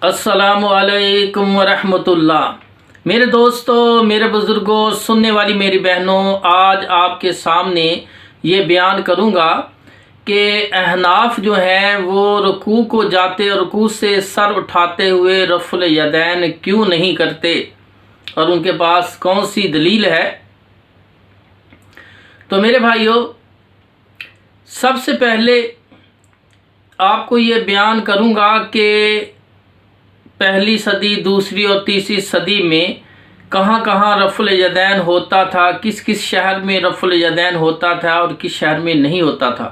अस्सलामु अलैकुम वरहमतुल्लाह। मेरे दोस्तों, मेरे बुज़ुर्गों, सुनने वाली मेरी बहनों, आज आपके सामने ये बयान करूँगा कि अहनाफ जो हैं वो रुकू को जाते रुकू से सर उठाते हुए रफ़ुल यदैन क्यों नहीं करते और उनके पास कौन सी दलील है। तो मेरे भाइयों, सबसे पहले आपको ये बयान करूँगा कि पहली सदी, दूसरी और तीसरी सदी में कहाँ कहाँ रफ़ुल यदैन होता था, किस किस शहर में रफ़ुल यदैन होता था और किस शहर में नहीं होता था।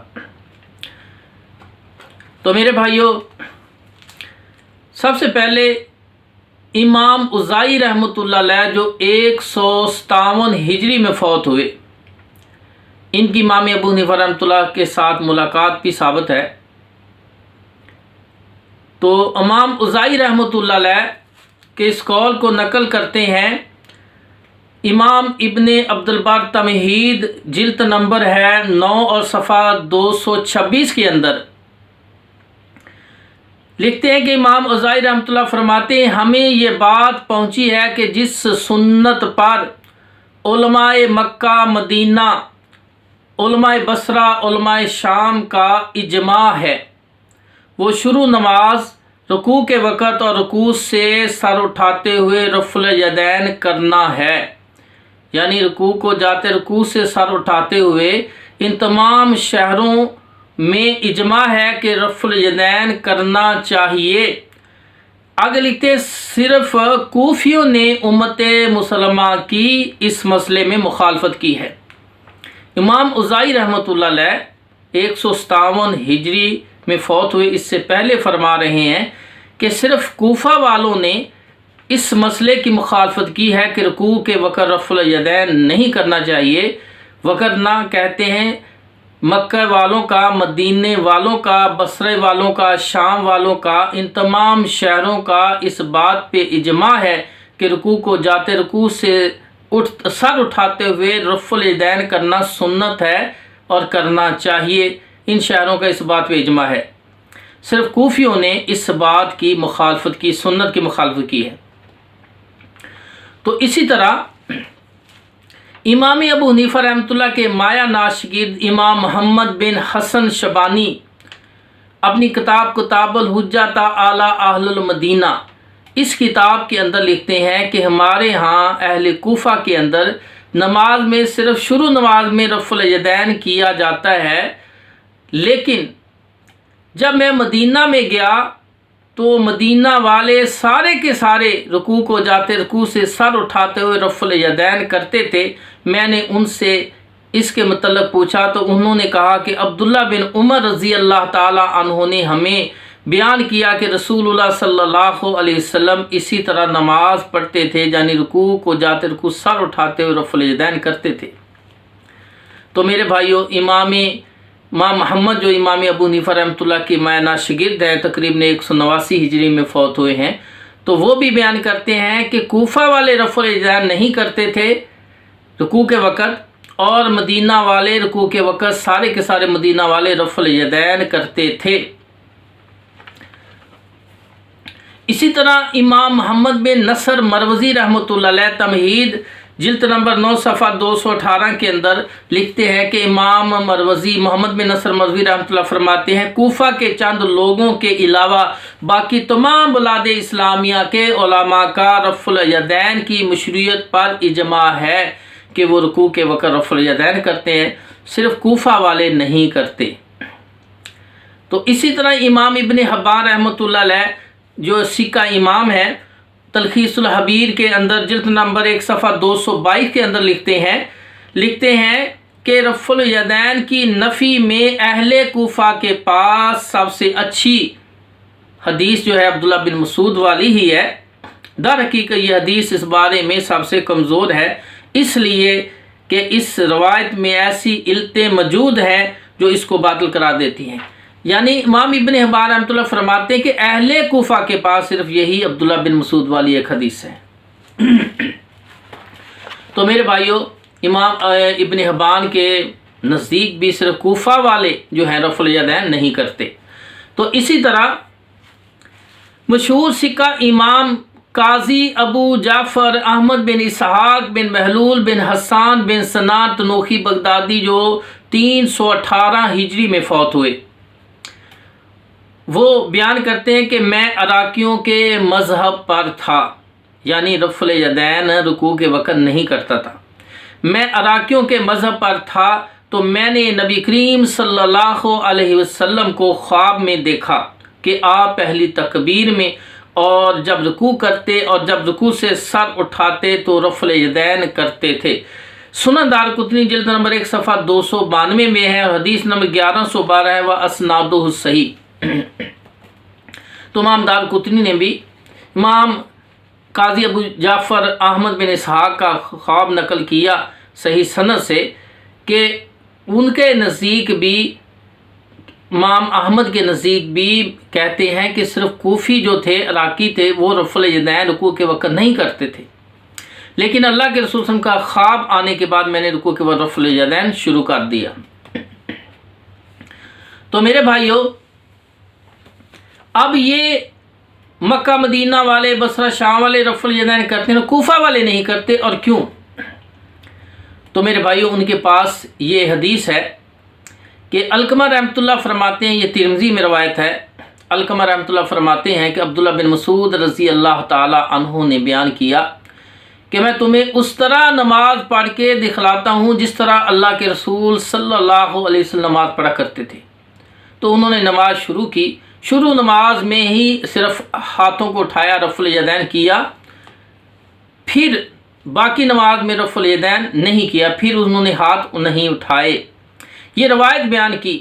तो मेरे भाइयों, सबसे पहले इमाम उज़ाई रहमतुल्लाह अलैह जो 157 हिजरी में फ़ौत हुए, इनकी इमाम अबू हनीफा रहमतुल्लाह के साथ मुलाकात भी साबित है। तो इमाम उज़ाई रहमतुल्लाह अलैह के इस कौल को नकल करते हैं इमाम इब्ने अब्दुल बर तमहीद, जिल्द नंबर है 9 और सफ़ा 226 के अंदर लिखते हैं कि इमाम उज़ाई रहमतुल्लाह फरमाते हैं, हमें ये बात पहुंची है कि जिस सुन्नत पर उलमाए मक्का, मदीना, उलमाए बसरा, उलमाए शाम का इजमा है, वो शुरू नमाज रुकू के वक़्त और रुकू से सर उठाते हुए रफ़ुल यदैन करना है। यानी रुकू को जाते रुकू से सर उठाते हुए इन तमाम शहरों में इजमा है कि रफ़ुल यदैन करना चाहिए। आगे लिखते, सिर्फ कूफियों ने उम्मत मुसलमा की इस मसले में मुखालफत की है। इमाम उज़ाई रहमतुल्लाह अलैह 157 हिजरी में फ़ौत हुए, इससे पहले फरमा रहे हैं कि सिर्फ कूफा वालों ने इस मसले की मुखालफत की है कि रुकू के वक़्त रफ़ुल यदैन नहीं करना चाहिए, वरना कहते हैं मक्का वालों का, मदीने वालों का, बसरे वालों का, शाम वालों का, इन तमाम शहरों का इस बात पे इजमा है कि रुकू को जाते रुकू से सर उठाते हुए रफ़ुल यदैन करना सुन्नत है और करना चाहिए। इन शहरों का इस बात पे इजमा है। सिर्फ कूफियों ने इस बात की मुखालफत की, सुन्नत की मुखालफत की है। तो इसी तरह इमाम अबू हनीफा रहमतुल्लाह के माया नाशिगिर्द इमाम मोहम्मद बिन हसन शबानी अपनी किताब किताबुल हुज्जत आला अहलुल मदीना, इस किताब के अंदर लिखते हैं कि हमारे यहाँ अहले कूफा के अंदर नमाज में सिर्फ शुरू नमाज में रफ़ुल यदैन किया जाता है, लेकिन जब मैं मदीना में गया तो मदीना वाले सारे के सारे रुकू को जाते रुकू से सर उठाते हुए रफ़ुल यदैन करते थे। मैंने उनसे इसके मतलब पूछा तो उन्होंने कहा कि अब्दुल्ला बिन उमर रज़ी अल्लाह ताला अन्हु ने हमें बयान किया कि रसूलुल्लाह सल्लल्लाहु अलैहि वसल्लम इसी तरह नमाज पढ़ते थे, यानी रुकू को जाते रुकू सर उठाते हुए रफ़ुल यदैन करते थे। तो मेरे भाइयों, इमाम मोहम्मद जो इमाम अबू हनीफा रहमतुल्लाह की मायना शागिर्द हैं, तकरीबन 189 हिजरी में फ़ौत हुए हैं, तो वो भी बयान करते हैं कि कूफा वाले रफ़ुल यदैन नहीं करते थे रुकू के वक़्त, और मदीना वाले रुकू के वक़्त सारे के सारे मदीना वाले रफ़ुल यदैन करते थे। इसी तरह इमाम मोहम्मद बिन नसर मरवज़ी रहमतुल्लाह अलैह तमहीद, जिल्द नंबर 9 सफ़ा 218 के अंदर लिखते हैं कि इमाम मरवज़ी मोहम्मद बिन नसर मरवज़ी रहमतुल्लाह फरमाते हैं, कूफा के चंद लोगों के अलावा बाकी तमाम बुलाद इस्लामिया के उलमा का रफ़ुल यदैन की मशरूइयत पर इजमा है कि वो रुकू के वक़्त रफ़ुल यदैन करते हैं, सिर्फ कूफा वाले नहीं करते। तो इसी तरह इमाम इब्ने हिब्बान रहमतुल्लाह अलैह जो सिक्का इमाम है, तलखीसुल हबीर के अंदर जिल्द नंबर 1 सफ़ा 222 के अंदर लिखते हैं कि रफ़ुल यदैन की नफ़ी में अहले कूफा के पास सबसे अच्छी हदीस जो है अब्दुल्ला बिन मसूद वाली ही है। दर हकीकत यह हदीस इस बारे में सबसे कमज़ोर है, इसलिए कि इस रवायत में ऐसी इल्तें मौजूद हैं जो इसको बातिल करा देती हैं। यानी इमाम इब्ने हिब्बान रहमतुल्लाह फरमाते हैं कि अहले कूफा के पास सिर्फ यही अब्दुल्ला बिन मसूद वाली एक हदीस है। तो मेरे भाइयों, इमाम इब्ने हिब्बान के नज़दीक भी सिर्फ कूफा वाले जो हैं रफ़ुल यदैन नहीं करते। तो इसी तरह मशहूर सिक्का इमाम काजी अबू जाफ़र अहमद बिन इसहाक बिन महलूल बिन हसान बिन सनान तनोखी बगदादी जो 318 हिजरी में फौत हुए, वो बयान करते हैं कि मैं अराकियों के मज़हब पर था, यानी रफ़ल यदैन रुकू के वक़्त नहीं करता था। मैं अराकियों के मज़हब पर था तो मैंने नबी करीम सल्लल्लाहु अलैहि वसल्लम को ख्वाब में देखा कि आप पहली तकबीर में और जब रुकू करते और जब रुकू से सर उठाते तो रफ़ल यदैन करते थे। सुनन दारक़ुतनी जिल्द नंबर 1 सफ़ा 292 में है और हदीस नंबर 1112 है, वह असनादुहु सही। तो इमाम दारक़ुतनी ने भी इमाम काजी अबू जाफ़र अहमद बिन इसहाक का ख्वाब नकल किया सही सनद से कि उनके नज़दीक भी, इमाम अहमद के नज़दीक भी कहते हैं कि सिर्फ कूफ़ी जो थे, इराकी थे, वो रफ़ल यदैन रुकू के वक़्त नहीं करते थे, लेकिन अल्लाह के रसूल का ख्वाब आने के बाद मैंने रुकू के वक़्त रफ़ल यदैन शुरू कर दिया। तो मेरे भाइयों, अब ये मक्का मदीना वाले, बसरा शाम वाले रफ़ल यदैन करते हैं, कूफा वाले नहीं करते। और क्यों? तो मेरे भाइयों, उनके पास ये हदीस है कि अलकमा रहमतुल्लाह फरमाते हैं, ये तिरमिज़ी में रवायत है, अलकमा रहमतुल्लाह फरमाते हैं कि अब्दुल्ला बिन मसूद रज़ी अल्लाह ताला अन्हु ने बयान किया कि मैं तुम्हें उस तरह नमाज पढ़ के दिखलाता हूँ जिस तरह अल्लाह के रसूल सल्लल्लाहु अलैहि वसल्लम नमाज पढ़ा करते थे। तो उन्होंने नमाज शुरू की। शुरू नमाज में ही सिर्फ हाथों को उठाया, रफ़ल यदैन किया, फिर बाकी नमाज में रफ़ल यदैन नहीं किया, फिर उन्होंने हाथ नहीं उठाए। ये रवायत बयान की।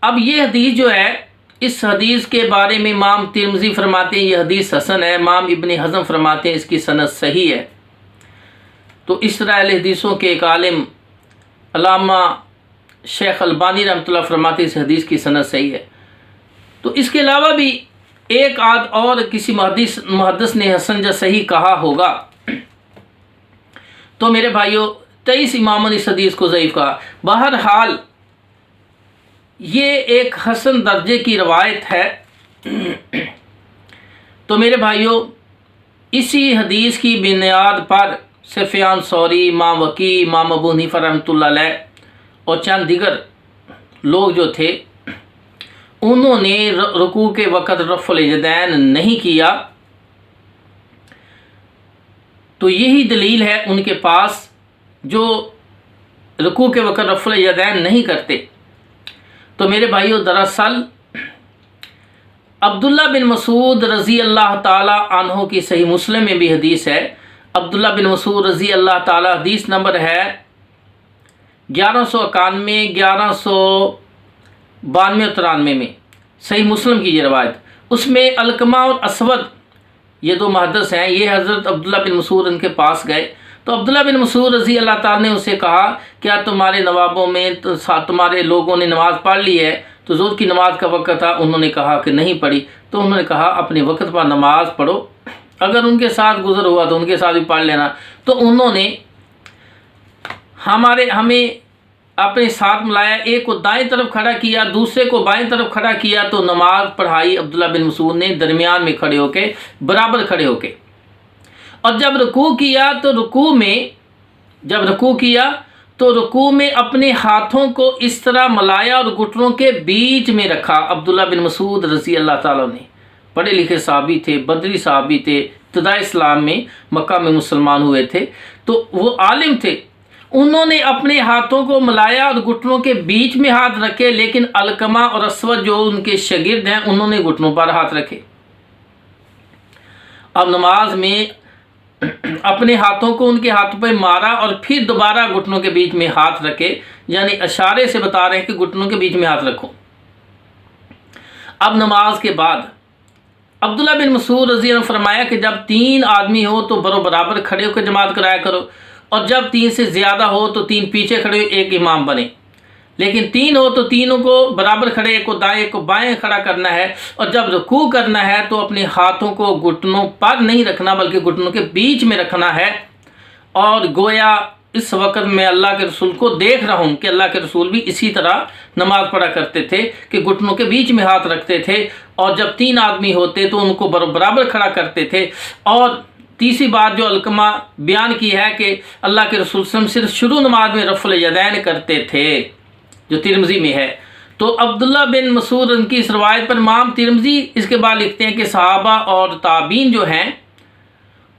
अब ये हदीस जो है, इस हदीस के बारे में इमाम तिरमिज़ी फरमाते हैं ये हदीस हसन है, इमाम इब्न हज़म फरमाते हैं इसकी सनद सही है। तो इस तरह अहले हदीसों के एक आलिम अल्लामा शेख अलबानी रहमतुल्लाह फरमाते इस हदीस की सनद सही है। तो इसके अलावा भी एक आध और किसी मुहद्दिस ने हसन या सही कहा होगा। तो मेरे भाइयों, 23 इमामों ने इस हदीस को ज़ईफ़ कहा। बहरहाल ये एक हसन दर्जे की रवायत है। तो मेरे भाइयों, इसी हदीस की बुनियाद पर सुफ़यान सौरी, इमाम वकी, इमाम अबू हनीफा रहमतुल्लाह अलैह और चंद दिगर लोग जो थे, उन्होंने रुकू के वक़्त रफ़ल यदैन नहीं किया। तो यही दलील है उनके पास जो रुकू के वक़्त रफ़ल यदैन नहीं करते। तो मेरे भाइयों, दरअसल अब्दुल्ला बिन मसूद रज़ी अल्लाह ताला अन्हो की सही मुस्लिम में भी हदीस है। अब्दुल्ला बिन मसूद रज़ी अल्लाह ताला, हदीस नंबर है 1191, 1192 और 93 में, सही मुस्लिम की ये रवायत। उसमें अलकमा और असवद ये दो मुहद्दिस हैं, ये हज़रत अब्दुल्ला बिन मसूद इनके पास गए। तो अब्दुल्ला बिन मसूद रज़ी अल्लाह ताला ने उसे कहा, क्या तुम्हारे नवाबों में तो तुम्हारे लोगों ने नमाज़ पढ़ ली है? तो ज़ोर की नमाज का वक़्त था, उन्होंने कहा कि नहीं पढ़ी। तो उन्होंने कहा अपने वक़्त पर नमाज़ पढ़ो, अगर उनके साथ गुज़र हुआ तो उनके साथ भी पढ़ लेना। तो उन्होंने हमें अपने साथ मिलाया, एक को दाएं तरफ खड़ा किया, दूसरे को बाएं तरफ खड़ा किया, तो नमाज पढ़ाई अब्दुल्ला बिन मसूद ने दरमियान में खड़े होके, बराबर खड़े होके। और जब रुकू किया तो रुकू में अपने हाथों को इस तरह मिलाया और घुटनों के बीच में रखा। अब्दुल्ला बिन मसूद रज़ी अल्लाह ताला ने, पढ़े लिखे साहबी थे, बदरी साहबी थे, इब्तिदा इस्लाम में मक्का में मुसलमान हुए थे, तो वो आलिम थे। उन्होंने अपने हाथों को मिलाया और घुटनों के बीच में हाथ रखे, लेकिन अलकमा और असवद जो उनके शागिर्द हैं, उन्होंने घुटनों पर हाथ रखे। अब नमाज में अपने हाथों को उनके हाथों पर मारा और फिर दोबारा घुटनों के बीच में हाथ रखे, यानी इशारे से बता रहे हैं कि घुटनों के बीच में हाथ रखो। अब नमाज के बाद अब्दुल्ला बिन मसूद रज़ी अल्लाह फरमाया कि जब 3 आदमी हो तो बराबर खड़े होकर जमात कराया करो, और जब 3 से ज़्यादा हो तो 3 पीछे खड़े, एक इमाम बने। लेकिन 3 हो तो तीनों को बराबर खड़े, एक को दाएं एक को बाएं खड़ा करना है। और जब रुकू करना है तो अपने हाथों को घुटनों पर नहीं रखना, बल्कि घुटनों के बीच में रखना है, और गोया इस वक्त मैं अल्लाह के रसूल को देख रहा हूँ कि अल्लाह के रसूल भी इसी तरह नमाज पढ़ा करते थे कि घुटनों के बीच में हाथ रखते थे, और जब 3 आदमी होते तो उनको बराबर खड़ा करते थे। और तीसरी बात जो अलकमा बयान की है कि अल्लाह के रसूल सिर्फ शुरू नमाज में रफ़ुल यदैन करते थे, जो तिरमिज़ी में है। तो अब्दुल्ला बिन मसूद उनकी इस रवायत पर इमाम तिरमिज़ी इसके बाद लिखते हैं कि सहाबा और ताबीन जो हैं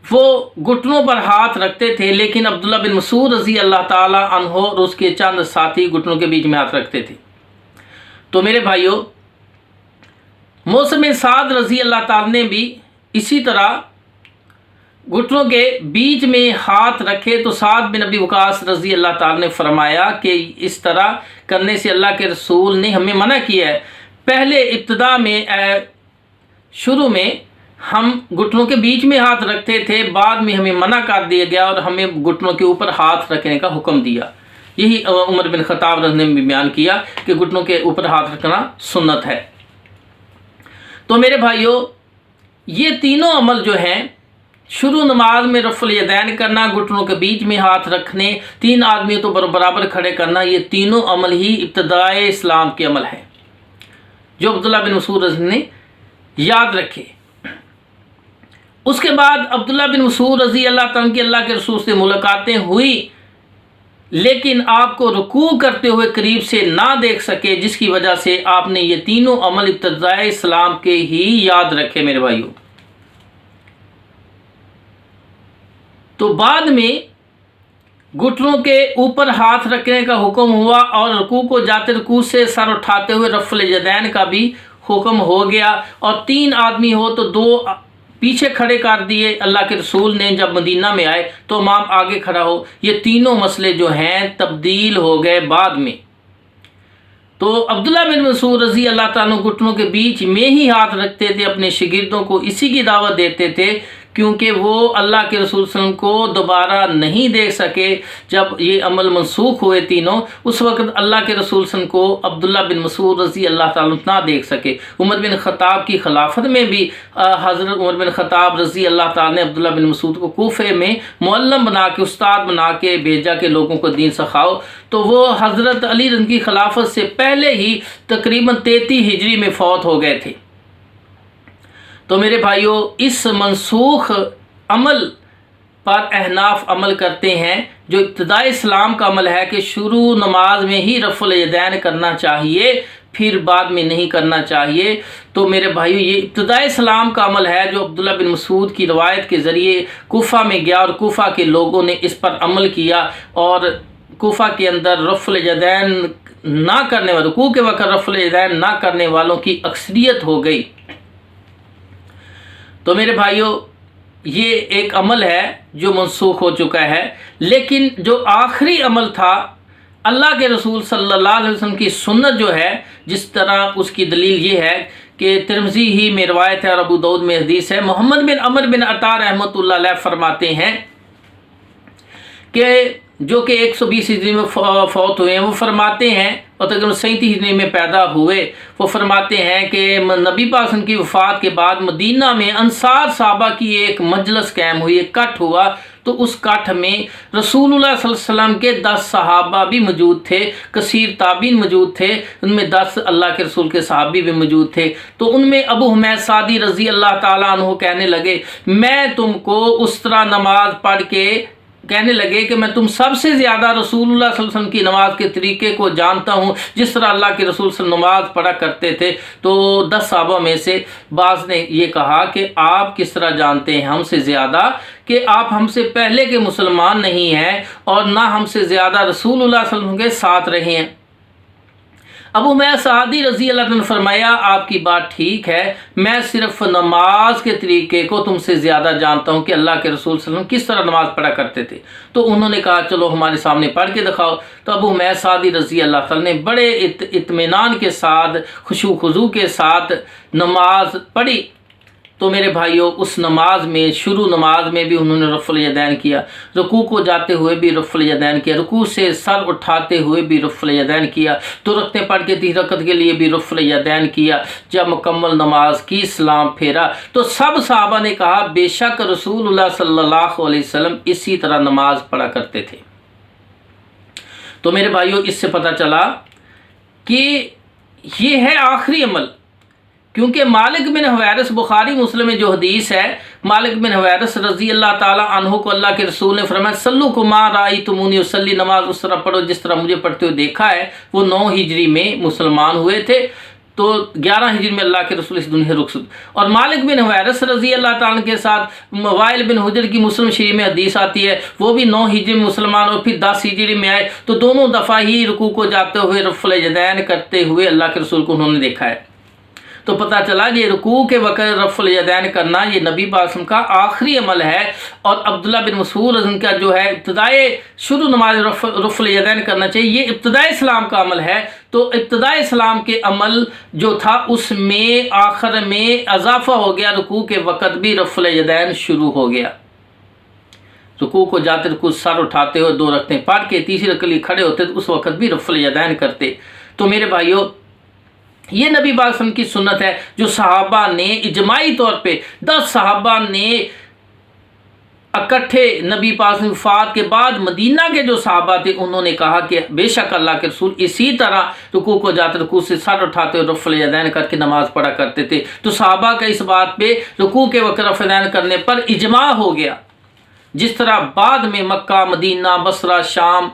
वो घुटनों पर हाथ रखते थे, लेकिन अब्दुल्ला बिन मसूद रज़ी अल्लाह ताला अन्हो और उसके चंद साथी घुटनों के बीच में हाथ रखते थे। तो मेरे भाइयों, मौसम साद रज़ी अल्लाह ताला ने भी इसी तरह घुटनों के बीच में हाथ रखे। तो साद बिन अबी वकास रज़ी अल्लाह ताला ने फरमाया कि इस तरह करने से अल्लाह के रसूल ने हमें मना किया है। पहले इब्तिदा में शुरू में हम घुटनों के बीच में हाथ रखते थे, बाद में हमें मना कर दिया गया और हमें घुटनों के ऊपर हाथ रखने का हुक्म दिया। यही उमर बिन खत्ताब ने भी बयान किया कि घुटनों के ऊपर हाथ रखना सुन्नत है। तो मेरे भाइयों, ये तीनों अमल जो हैं, शुरू नमाज में रफ़ुल यदैन करना, घुटनों के बीच में हाथ रखने, 3 आदमियों तो बराबर खड़े करना, ये तीनों अमल ही इब्तिदाए इस्लाम के अमल हैं जो अब्दुल्ला बिन मसूद ने याद रखे। उसके बाद अब्दुल्ला बिन मसूद रज़ी अल्लाह तआला की अल्लाह के रसूल से मुलाकातें हुई, लेकिन आपको रुकू करते हुए करीब से ना देख सके, जिसकी वजह से आपने ये तीनों अमल इब्तिदाए इस्लाम के ही याद रखे मेरे भाइयों। तो बाद में घुटनों के ऊपर हाथ रखने का हुक्म हुआ और रुकू को जाते रुकू से सर उठाते हुए रफ़ुल यदैन का भी हुक्म हो गया। और 3 आदमी हो तो 2 पीछे खड़े कर दिए अल्लाह के रसूल ने। जब मदीना में आए तो इमाम आगे खड़ा हो। ये तीनों मसले जो हैं तब्दील हो गए बाद में। तो अब्दुल्ला बिन मसूद रज़ी अल्लाह ताला घुटनों के बीच में ही हाथ रखते थे, अपने शागिर्दों को इसी की दावत देते थे, क्योंकि वो अल्लाह के रसूल सल्लल्लाहु अलैहि वसल्लम को दोबारा नहीं देख सके। जब ये अमल मनसूख हुए तीनों, उस वक्त अल्लाह के रसूल सल्लल्लाहु अलैहि वसल्लम को अब्दुल्ला बिन मसूद रज़ी अल्लाह ताला ना देख सके। उमर बिन ख़त्ताब की खिलाफत में भी हज़रत उमर बिन ख़त्ताब रज़ी अल्लाह ताला ने अब्दुल्ला बिन मसूद को कूफे में मुअल्लम बना के, उस्ताद बना के भेजा कि लोगों को दीन सिखाओ। तो वो हज़रत अली रज़ी की खिलाफत से पहले ही तकरीबन 33 हिजरी में फौत हो गए थे। तो मेरे भाइयों, इस मनसूख अमल पर अहनाफ अमल करते हैं, जो इब्तिदाई इस्लाम का अमल है कि शुरू नमाज में ही रफ़ुल यदैन करना चाहिए, फिर बाद में नहीं करना चाहिए। तो मेरे भाइयों, ये इब्तिदाई इस्लाम का अमल है जो अब्दुल्ला बिन मसूद की रवायत के ज़रिए कूफा में गया और कूफा के लोगों ने इस पर अमल किया। और कूफा के अंदर रफ़ुल यदैन ना करने वालों, रुकू के वक़्त रफ़ुल यदैन ना करने वालों की अक्सरियत हो गई। तो मेरे भाइयों, ये एक अमल है जो मनसूख हो चुका है। लेकिन जो आखिरी अमल था, अल्लाह के रसूल सल्लल्लाहु अलैहि वसल्लम की सुन्नत जो है, जिस तरह उसकी दलील ये है कि तिरमिज़ी ही में रवायत है और अबू दाऊद में हदीस है। मोहम्मद बिन अमर बिन अता रहमतुल्लाह अलैह फरमाते हैं कि जो कि 120 हिजरी में फौत हुए हैं, वो फरमाते हैं, और तकरीबन 37 हिजरी में पैदा हुए। वो फरमाते हैं कि नबी पाक की वफ़ात के बाद मदीना में अंसार साहबा की एक मजलिस कायम हुई, एक कट हुआ। तो उस कट में रसूलुल्लाह सल्लल्लाहु अलैहि वसल्लम के 10 सहाबा भी मौजूद थे, कसीर ताबीन मौजूद थे, उनमें 10 अल्लाह के रसूल के सहाबी भी मौजूद थे। तो उनमें अबू हुमैद सादी रज़ी अल्लाह ताला अन्हु कहने लगे, मैं तुमको उस तरह नमाज पढ़ के कहने लगे कि मैं तुम सबसे ज़्यादा रसूलुल्लाह सल्लल्लाहु अलैहि वसल्लम की नमाज के तरीके को जानता हूँ, जिस तरह अल्लाह के रसूल नमाज पढ़ा करते थे। तो 10 सहाबा में से बाज़ ने ये कहा कि आप किस तरह जानते हैं हमसे ज़्यादा, कि आप हमसे पहले के मुसलमान नहीं हैं और ना हमसे ज़्यादा रसूलुल्लाह सल्लल्लाहु अलैहि वसल्लम के साथ रहे हैं। अबू हुमैद सादी रज़ी अल्लाह ने फरमाया, आपकी बात ठीक है, मैं सिर्फ नमाज के तरीके को तुमसे ज़्यादा जानता हूँ कि अल्लाह के रसूल सल्लल्लाहु अलैहि वसल्लम किस तरह नमाज पढ़ा करते थे। तो उन्होंने कहा चलो हमारे सामने पढ़ के दिखाओ। तो अबू हुमैद सादी रज़ी अल्लाह ने बड़े इत्मीनान के साथ, खुशू खुजू के साथ नमाज पढ़ी। तो मेरे भाइयों, उस नमाज में, शुरू नमाज में भी उन्होंने रफ़ुल यदैन किया, रुकू को जाते हुए भी रफ़ुल यदैन किया, रुकू से सर उठाते हुए भी रफ़ुल यदैन किया, तो रखते पढ़ के 3 रकत के लिए भी रफ़ुल यदैन किया। जब मुकम्मल नमाज की सलाम फेरा तो सब सहाबा ने कहा, बेशक रसूलुल्लाह सल्लल्लाहु अलैहि वसल्लम इसी तरह नमाज पढ़ा करते थे। तो मेरे भाइयों, इससे पता चला कि ये है आखिरी अमल। क्योंकि मालिक बिन हुवैरिस, बुखारी मुस्लिम में जो हदीस है, मालिक बिन हुवैरिस रजी अल्लाह ताला अन्हु को अल्लाह के रसूल ने फरमाया, सल्लु कुमा राअयतुमूनी उसल्ली, नमाज उस तरह पढ़ो जिस तरह मुझे पढ़ते हुए देखा है। वो 9 हिजरी में मुसलमान हुए थे, तो 11 हिजरी में अल्लाह के रसूल इस दुनिया रुखसत। और मालिक बिन हुवैरिस रजी अल्लाह ताला के साथ वाइल बिन हुजर की मुस्लिम शरीफ में हदीस आती है, वो भी 9 हिजरी में मुसलमान और फिर 10 हिजरी में आए। तो दोनों दफ़ा ही रुकू को जाते हुए रफ़ुल यदैन करते हुए अल्लाह के रसूल को उन्होंने देखा है। तो पता चला कि रुकू के वक़्त रफ़ुल यदैन करना ये नबी पाक का आखिरी अमल है। और अब्दुल्ला बिन मसूद रज़न का जो है इब्तिदाई शुरू नमाज रफ़ुल यदैन करना चाहिए, ये इब्तिदाई इस्लाम का अमल है। तो इब्तिदाई इस्लाम के अमल जो था उसमें आखिर में इजाफा हो गया, रुकू के वक़्त भी रफ़ुल यदैन शुरू हो गया। रुकू को जाते रुकू सर उठाते हो, 2 रकतें पढ़ के तीसरी रकत के लिए खड़े होते, तो उस वक़्त भी रफ़ुल यदैन करते। तो मेरे भाइयों, ये नबी पाक की सुन्नत है जो सहाबा ने इजमाई तौर पे 10 सहाबा ने इकट्ठे नबी पाक की वफ़ात के बाद मदीना के जो सहाबा थे उन्होंने कहा कि बेशक अल्लाह के रसूल इसी तरह रुकू को जाते रुकू से सर उठाते और रफ़ुल यदैन करके नमाज पढ़ा करते थे। तो सहाबा का इस बात पे रुकू के वक़्त रफ़ुल यदैन करने पर इजमा हो गया। जिस तरह बाद में मक्का, मदीना, बसरा, शाम,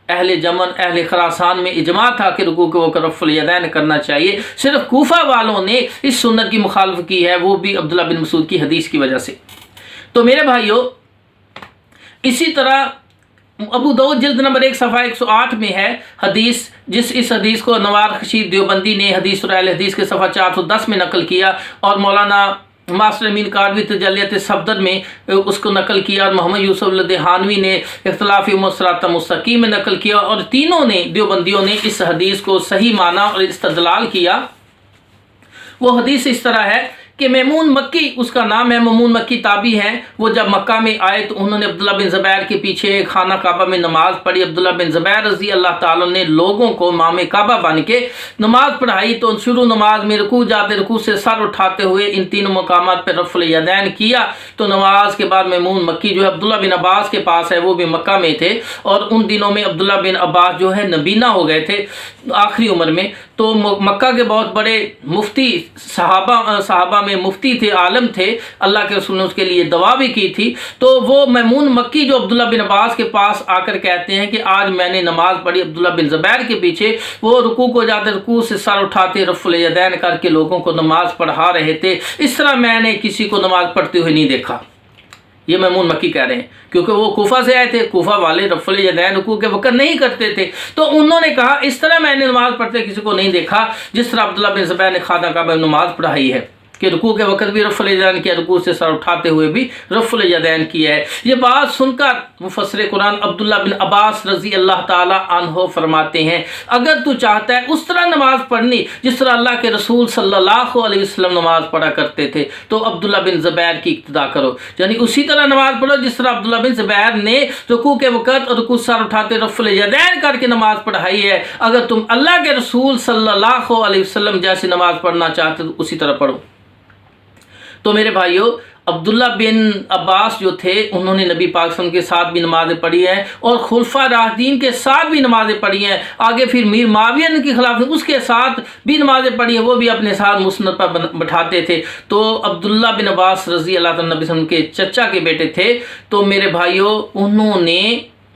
अहले जमन, अहले खरासान में इजमा था कि रुकू को रफ़ुल यदैन करना चाहिए। सिर्फ कूफा वालों ने इस सुन्नत की मुखालफत की है, वो भी अब्दुल्ला बिन मसूद की हदीस की वजह से। तो मेरे भाइयों, इसी तरह अबू दाऊद जिल्द नंबर 1 सफ़ा 108 में है हदीस, इस हदीस को नवार खशीद देवबंदी ने हदीस और अहले हदीस के सफ़ा 410 में नकल किया, और मौलाना मास्टर अमीन कारवी तजल्लियत सफदर में उसको नकल किया, और मोहम्मद यूसुफ लदहानवी ने इख्तिलाफ़ी मुसरात मुस्तकीम में नकल किया। और तीनों ने देवबंदियों ने इस हदीस को सही माना और इस्तदलाल किया। वो हदीस इस तरह है कि मैमून मक्की, उसका नाम है, मैमून मक्की ताबी हैं। वो जब मक्का में आए तो उन्होंने अब्दुल्ला बिन ज़ुबैर के पीछे खाना काबा में नमाज पढ़ी। अब्दुल्ला बिन ज़ुबैर रज़ी अल्लाह ताला ने लोगों को इमाम काबा बन के नमाज पढ़ाई। तो शुरू नमाज में रुकू जाते रुकू से सर उठाते हुए इन 3 मकामात पर रफ़ुल यदैन किया। तो नमाज के बाद मैमून मक्की जो है अब्दुल्ला बिन अब्बास के पास है, वो भी मक्का में थे, और उन दिनों में अब्दुल्ला बिन अब्बास जो है नबीना हो गए थे आखिरी उम्र में। तो मक्का के बहुत बड़े मुफ्ती सहाबा में मुफ्ती थे, आलम थे, अल्लाह के रसूल ने उसके लिए दवा भी की थी। तो वो मैमून मक्की जो अब्दुल्ला बिन अब्बास के पास आकर कहते हैं कि आज मैंने नमाज पढ़ी अब्दुल्ला बिन ज़ुबैर के पीछे, वो रुकू को जाते रुकू से सर उठाते रफ़ुल यदैन करके लोगों को नमाज पढ़ा रहे थे। इस तरह मैंने किसी को नमाज पढ़ते हुए नहीं देखा। ये मैमून मक्की कह रहे हैं, क्योंकि वो कूफा से आए थे, कूफा वाले रफ़ुल यदैन रुकू के वक़्त नहीं करते थे। तो उन्होंने कहा इस तरह मैंने नमाज पढ़ते किसी को नहीं देखा जिस तरह अब्दुल्ला बिन ज़ुबैर ने खाना काबा में नमाज पढ़ाई है, कि रुकू के वक़्त भी रफ़ुल यदैन किया, रुकू से सर उठाते हुए भी रफ़ुल यदैन किया है। ये बात सुनकर मुफस्सिर कुरान अब्दुल्ला बिन अब्बास रज़ी अल्लाह ताला अन्हो फरमाते हैं, अगर तू चाहता है उस तरह नमाज पढ़नी जिस तरह अल्लाह के रसूल सल्लल्लाहु अलैहि वसल्लम नमाज पढ़ा करते थे, तो अब्दुल्ला बिन ज़ुबैर की इक्तिदा करो, यानी उसी तरह नमाज पढ़ो जिस तरह अब्दुल्ला बिन ज़ुबैर ने रुकू के वक़्त रुकू सर उठाते रफ़ुल यदैन करके नमाज पढ़ाई है। अगर तुम अल्लाह के रसूल सल्लल्लाहु अलैहि वसल्लम जैसी नमाज पढ़ना चाहते तो उसी तरह पढ़ो। तो मेरे भाइयों, अब्दुल्ला बिन अब्बास जो थे उन्होंने नबी पाक के साथ भी नमाज़ें पढ़ी हैं और खुलफा राशिदीन के साथ भी नमाज़ें पढ़ी हैं। आगे फिर मीर माविया के खिलाफ उसके साथ भी नमाज़ें पढ़ी हैं, वो भी अपने साथ मुसनद पर बैठाते थे। तो अब्दुल्ला बिन अब्बास रज़ी अल्लाह तआला नबी के चचा के बेटे थे। तो मेरे भाइयों, उन्होंने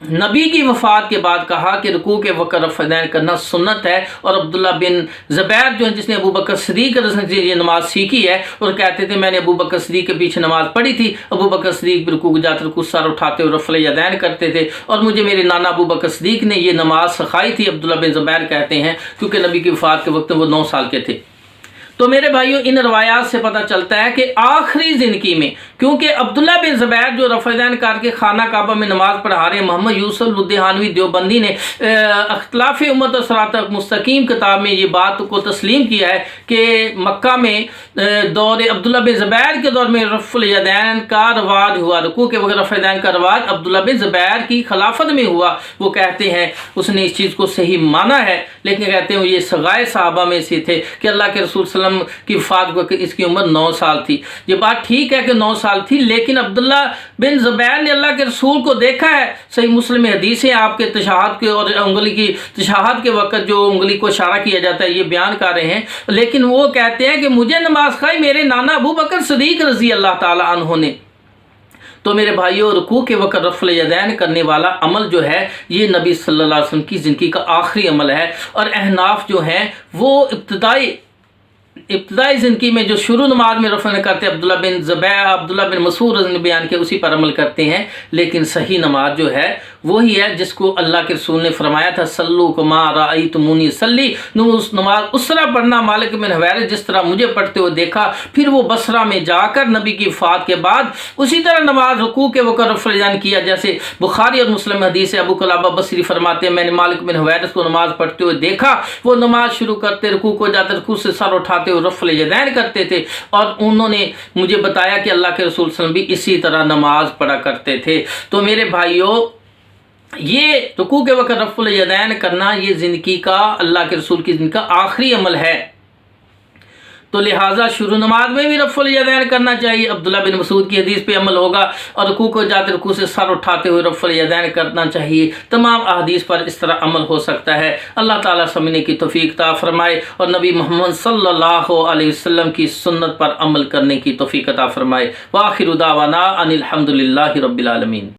नबी की वफ़ात के बाद कहा कि रुकू के वक़्त रफ़ुल यदैन करना सुन्नत है। और अब्दुल्ला बिन ज़ुबैर जो है जिसने अबू बकर सिद्दीक़ से ये नमाज सीखी है, और कहते थे मैंने अबू बकर सिद्दीक़ के पीछे नमाज पढ़ी थी, अबू बकर सिद्दीक़ रुकू जाते रुकू सर उठाते हुए रफ़ुल यदैन करते थे, और मुझे मेरे नाना अबू बकर सिद्दीक़ ने ये नमाज सिखाई थी। अब्दुल्ला बिन ज़ुबैर कहते हैं क्योंकि नबी की वफ़ात के वक्त वो 9 साल के थे। तो मेरे भाइयों, इन रवायात से पता चलता है कि आखिरी ज़िंदगी में, क्योंकि अब्दुल्ला बिन ज़ुबैर जो रफ़ुल यदैन करके खाना काबा में नमाज पढ़ा रहे, मोहम्मद यूसुफ लदहानवी देवबंदी ने इख्तिलाफ़ी उम्मत और सिरात मुस्तकीम किताब में ये बात को तस्लीम किया है कि मक्का में दौर अब्दुल्ला बिन ज़ुबैर के दौर में रफ़ुल यदैन का रवाज हुआ, रुकू के वक़्त रफ़ुल यदैन का रवाज अब्दुल्ला बिन ज़ुबैर की खिलाफत में हुआ। वो कहते हैं उसने इस चीज़ को सही माना है, लेकिन कहते हैं ये सगाए सहाबा में से थे कि अल्लाह के रसूल वसल्लम की वफ़ात वक्त इसकी उम्र 9 साल थी। ये बात ठीक है कि 9 साल थी, लेकिन अब्दुल्ला बिन ज़ुबैर ने अल्लाह के रसूल को देखा है। सही मुस्लिम में हदीस है, आपके तशहाद के और उंगली की तशहाद के वक्त जो उंगली को इशारा किया जाता है ये बयान कर रहे हैं। लेकिन वो कहते हैं कि मुझे नमाज खाई मेरे नाना अबू बकर सिद्दीक़ रज़ी अल्लाह ताला अन्हु ने। तो मेरे भाइयों, रुकू के वक़्त रफ़्ल यदैन करने वाला अमल जो है ये नबी सल्लल्लाहु अलैहि वसल्लम की ज़िंदगी का आखिरी अमल है। और अहनाफ जो हैं वो इब्तदाई ज़िंदगी में जो शुरू नमाज में रफ़ करते हैं, अब्दुल्ला बिन मसूद ने बयान किया, उसी पर अमल करते हैं। लेकिन सही नमाज जो है वही है जिसको अल्लाह के रसूल ने फरमाया था, सल्लू कमा रअयतुमूनी सल्ली। उस नमाज उस तरह पढ़ना मालिक बिन हुवैरिस जिस तरह मुझे पढ़ते हुए देखा। फिर वो बसरा में जाकर नबी की वफ़ात के बाद उसी तरह नमाज रुकू के वक़्त रफ़्ल यदैन किया, जैसे बुखारी और मुस्लिम हदीस है। अबू कुलाबा बसरी फरमाते हैं, मैंने मालिक बिन हुवैरिस को नमाज पढ़ते हुए देखा। वो नमाज शुरू करते, रुकू को जाते, रुकू से सर उठाते हुए रफ़्ल यदैन करते थे। और उन्होंने मुझे बताया कि अल्लाह के रसूल सल्लल्लाहु अलैहि वसल्लम भी इसी तरह नमाज पढ़ा करते थे। तो मेरे भाइयों, ये रुकू के वक़्त रफ़्ल यदैन करना ये ज़िंदगी का, अल्लाह के रसूल की ज़िंदगी का आखिरी अमल है। तो लिहाजा शुरू नमाज में भी रफ़्ल यदैन करना चाहिए। अब्दुल्ला बिन मसूद की हदीस पे अमल होगा। और रुकू को जाते, रुकू से सर उठाते हुए रफ़्ल यदैन करना चाहिए। तमाम अहादीस पर इस तरह अमल हो सकता है। अल्लाह ताला समझने की तौफीक अता फरमाए और नबी मोहम्मद सल्लल्लाहु अलैहि वसल्लम की सुन्नत पर अमल करने की तौफीक अता फरमाए। व आखिरु दावाना अनिल हम्दुलिल्लाहि रब्बिल आलमीन।